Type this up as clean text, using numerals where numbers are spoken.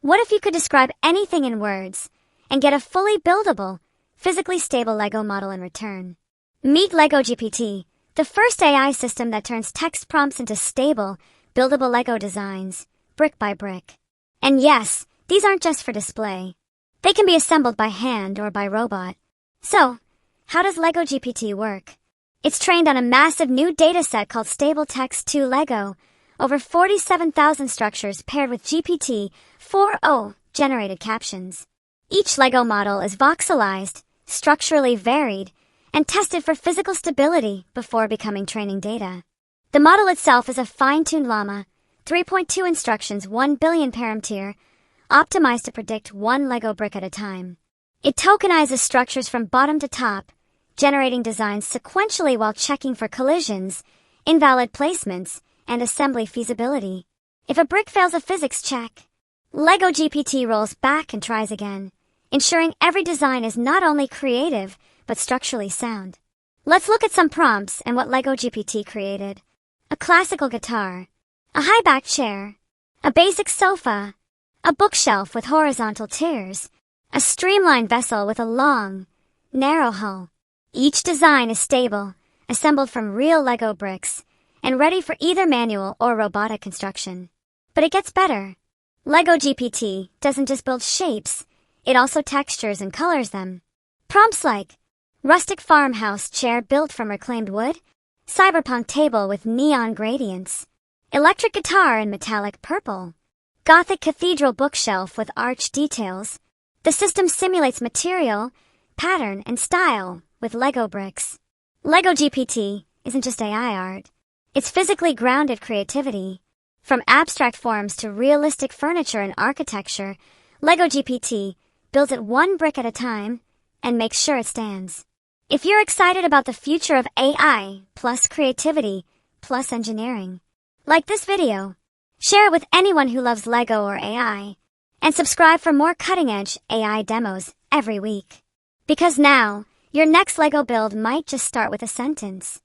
What if you could describe anything in words and get a fully buildable, physically stable Lego model in return? Meet LegoGPT, the first AI system that turns text prompts into stable, buildable Lego designs, brick by brick. And yes, these aren't just for display. They can be assembled by hand or by robot. So, how does LegoGPT work? It's trained on a massive new dataset called Stable Text 2 Lego, over 47,000 structures paired with GPT-4o generated captions. Each Lego model is voxelized, structurally varied, and tested for physical stability before becoming training data. The model itself is a fine-tuned llama, 3.2 instructions, 1 billion parameter, optimized to predict one Lego brick at a time. It tokenizes structures from bottom to top, generating designs sequentially while checking for collisions, invalid placements, and assembly feasibility. If a brick fails a physics check, LegoGPT rolls back and tries again, ensuring every design is not only creative, but structurally sound. Let's look at some prompts and what LegoGPT created. A classical guitar, a high-back chair, a basic sofa, a bookshelf with horizontal tiers, a streamlined vessel with a long, narrow hull. Each design is stable, assembled from real Lego bricks, and ready for either manual or robotic construction. But it gets better. LegoGPT doesn't just build shapes, it also textures and colors them. Prompts like rustic farmhouse chair built from reclaimed wood, cyberpunk table with neon gradients, electric guitar in metallic purple, gothic cathedral bookshelf with arch details. The system simulates material, pattern, and style with Lego bricks. LegoGPT isn't just AI art. It's physically grounded creativity. From abstract forms to realistic furniture and architecture, LegoGPT builds it one brick at a time and makes sure it stands. If you're excited about the future of AI plus creativity plus engineering, like this video, share it with anyone who loves Lego or AI, and subscribe for more cutting-edge AI demos every week. Because now, your next Lego build might just start with a sentence.